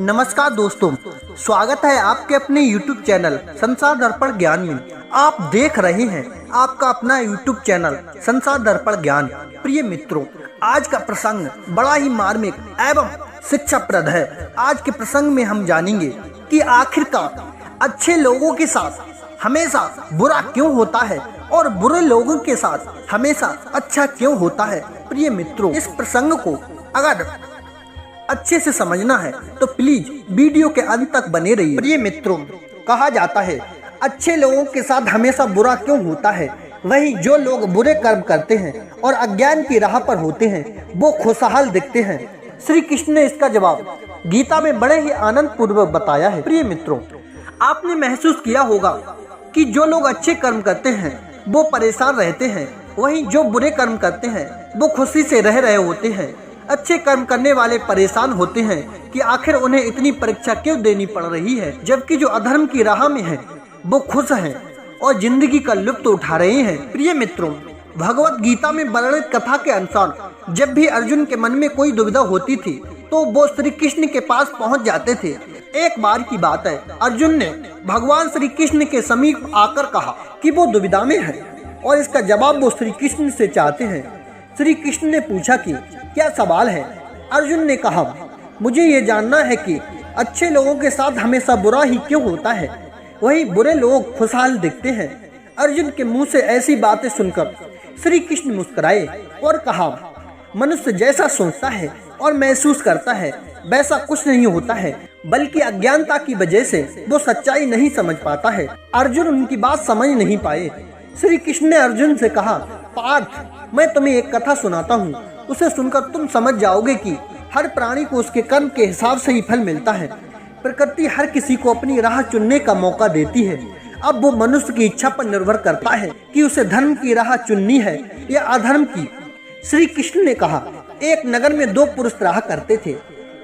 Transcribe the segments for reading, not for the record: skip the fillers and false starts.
नमस्कार दोस्तों, स्वागत है आपके अपने YouTube चैनल संसार दर्पण ज्ञान में। आप देख रहे हैं आपका अपना YouTube चैनल संसार दर्पण ज्ञान। प्रिय मित्रों, आज का प्रसंग बड़ा ही मार्मिक एवं शिक्षाप्रद है। आज के प्रसंग में हम जानेंगे कि आखिरकार अच्छे लोगों के साथ हमेशा बुरा क्यों होता है और बुरे लोगों के साथ हमेशा अच्छा क्यों होता है। प्रिय मित्रों, इस प्रसंग को अगर अच्छे से समझना है तो प्लीज वीडियो के अंत तक बने रहिए। प्रिय मित्रों, कहा जाता है अच्छे लोगों के साथ हमेशा बुरा क्यों होता है, वहीं जो लोग बुरे कर्म करते हैं और अज्ञान की राह पर होते हैं वो खुशहाल दिखते हैं। श्री कृष्ण ने इसका जवाब गीता में बड़े ही आनंद पूर्वक बताया है। प्रिय मित्रों, आपने महसूस किया होगा कि जो लोग अच्छे कर्म करते हैं वो परेशान रहते हैं, वहीं जो बुरे कर्म करते हैं वो खुशी से रह रहे होते हैं। अच्छे कर्म करने वाले परेशान होते हैं कि आखिर उन्हें इतनी परीक्षा क्यों देनी पड़ रही है, जबकि जो अधर्म की राह में है वो खुश हैं और जिंदगी का लुत्फ उठा रहे हैं। प्रिय मित्रों, भगवत गीता में वर्णित कथा के अनुसार जब भी अर्जुन के मन में कोई दुविधा होती थी तो वो श्री कृष्ण के पास पहुंच जाते थे। एक बार की बात है, अर्जुन ने भगवान श्री कृष्ण के समीप आकर कहा कि वो दुविधा में है और इसका जवाब वो श्री कृष्ण से चाहते हैं। श्री कृष्ण ने पूछा कि क्या सवाल है। अर्जुन ने कहा, मुझे ये जानना है कि अच्छे लोगों के साथ हमेशा बुरा ही क्यों होता है, वहीं बुरे लोग खुशहाल दिखते हैं। अर्जुन के मुंह से ऐसी बातें सुनकर श्री कृष्ण मुस्कुराए और कहा, मनुष्य जैसा सोचता है और महसूस करता है वैसा कुछ नहीं होता है, बल्कि अज्ञानता की वजह से वो सच्चाई नहीं समझ पाता है। अर्जुन उनकी बात समझ नहीं पाए। श्री कृष्ण ने अर्जुन से कहा, पार्थ, मैं तुम्हें एक कथा सुनाता हूँ, उसे सुनकर तुम समझ जाओगे कि हर प्राणी को उसके कर्म के हिसाब से ही फल मिलता है। प्रकृति हर किसी को अपनी राह चुनने का मौका देती है। अब वो मनुष्य की इच्छा पर निर्भर करता है कि उसे धर्म की राह चुननी है या अधर्म की। श्री कृष्ण ने कहा, एक नगर में दो पुरुष रहा करते थे।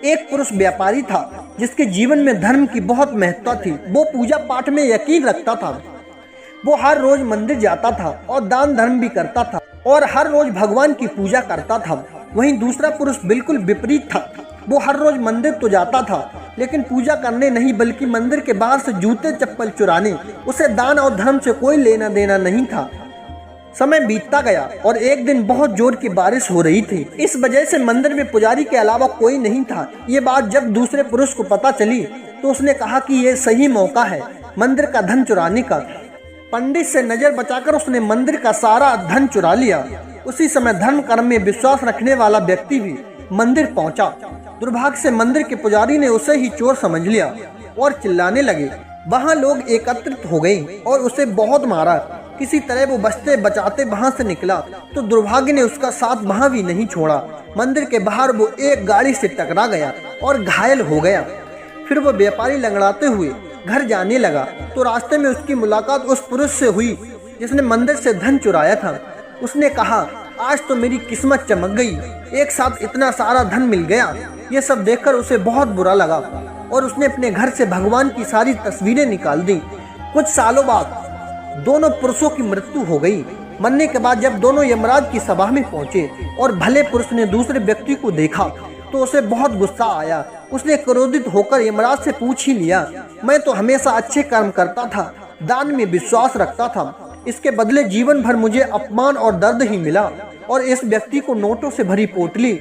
एक पुरुष व्यापारी था जिसके जीवन में धर्म की बहुत महत्ता थी। वो पूजा पाठ में यकीन रखता था। वो हर रोज मंदिर जाता था और दान धर्म भी करता था और हर रोज भगवान की पूजा करता था। वहीं दूसरा पुरुष बिल्कुल विपरीत था। वो हर रोज मंदिर तो जाता था लेकिन पूजा करने नहीं, बल्कि मंदिर के बाहर से जूते चप्पल चुराने। उसे दान और धर्म से कोई लेना देना नहीं था। समय बीतता गया और एक दिन बहुत जोर की बारिश हो रही थी। इस वजह से मंदिर में पुजारी के अलावा कोई नहीं था। ये बात जब दूसरे पुरुष को पता चली तो उसने कहा कि ये सही मौका है मंदिर का धन चुराने का। पंडित से नजर बचाकर उसने मंदिर का सारा धन चुरा लिया। उसी समय धर्म कर्म में विश्वास रखने वाला व्यक्ति भी मंदिर पहुंचा। दुर्भाग्य से मंदिर के पुजारी ने उसे ही चोर समझ लिया और चिल्लाने लगे। वहां लोग एकत्रित हो गए और उसे बहुत मारा। किसी तरह वो बचते बचाते वहां से निकला तो दुर्भाग्य ने उसका साथ वहां भी नहीं छोड़ा। मंदिर के बाहर वो एक गाड़ी से टकरा गया और घायल हो गया। फिर वो व्यापारी लंगड़ाते हुए घर जाने लगा तो रास्ते में उसकी मुलाकात उस पुरुष से हुई जिसने मंदिर से धन चुराया था। उसने कहा, आज तो मेरी किस्मत चमक गई, एक साथ इतना सारा धन मिल गया। ये सब देखकर उसे बहुत बुरा लगा और उसने अपने घर से भगवान की सारी तस्वीरें निकाल दी। कुछ सालों बाद दोनों पुरुषों की मृत्यु हो गई। मरने के बाद जब दोनों यमराज की सभा में पहुंचे और भले पुरुष ने दूसरे व्यक्ति को देखा तो उसे बहुत गुस्सा आया। उसने क्रोधित होकर यमराज से पूछ ही लिया, मैं तो हमेशा अच्छे कर्म करता था, दान में विश्वास रखता था, इसके बदले जीवन भर मुझे अपमान और दर्द ही मिला और इस व्यक्ति को नोटों से भरी पोटली,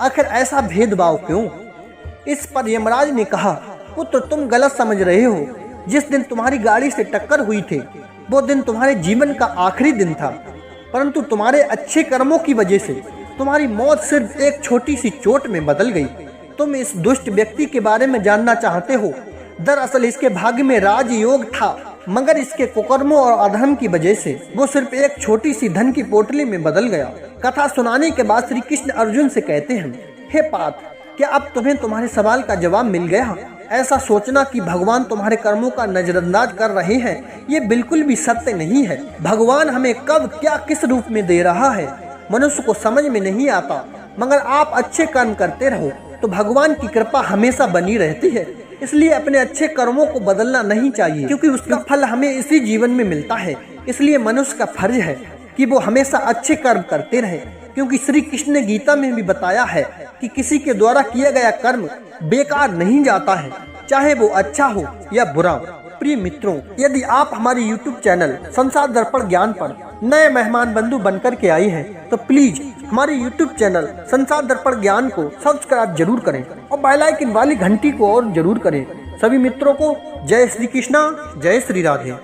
आखिर ऐसा भेदभाव क्यों। इस पर यमराज ने कहा, पुत्र, तुम गलत समझ रहे हो। जिस दिन तुम्हारी गाड़ी से टक्कर हुई थी वो दिन तुम्हारे जीवन का आखिरी दिन था, परंतु तुम्हारे अच्छे कर्मों की वजह से तुम्हारी मौत सिर्फ एक छोटी सी चोट में बदल गई। तुम इस दुष्ट व्यक्ति के बारे में जानना चाहते हो। दरअसल इसके भाग्य में राजयोग था, मगर इसके कुकर्मों और अधर्म की वजह से वो सिर्फ एक छोटी सी धन की पोटली में बदल गया। कथा सुनाने के बाद श्री कृष्ण अर्जुन से कहते हैं, हे पार्थ, क्या अब तुम्हें तुम्हारे सवाल का जवाब मिल गया। ऐसा सोचना कि भगवान तुम्हारे कर्मों का नजरअंदाज कर रहे हैं, ये बिल्कुल भी सत्य नहीं है। भगवान हमें कब क्या किस रूप में दे रहा है मनुष्य को समझ में नहीं आता, मगर आप अच्छे कर्म करते रहो तो भगवान की कृपा हमेशा बनी रहती है। इसलिए अपने अच्छे कर्मों को बदलना नहीं चाहिए, क्योंकि उसका फल हमें इसी जीवन में मिलता है। इसलिए मनुष्य का फर्ज है कि वो हमेशा अच्छे कर्म करते रहे, क्योंकि श्री कृष्ण ने गीता में भी बताया है कि किसी के द्वारा किया गया कर्म बेकार नहीं जाता है, चाहे वो अच्छा हो या बुरा। प्रिय मित्रों, यदि आप हमारे YouTube चैनल संसार दर्पण ज्ञान पर नए मेहमान बंधु बनकर के आई हैं, तो प्लीज हमारे YouTube चैनल संसार दर्पण ज्ञान को सब्सक्राइब जरूर करें और बेल आइकन वाली घंटी को और जरूर करें। सभी मित्रों को जय श्री कृष्णा, जय श्री राधे।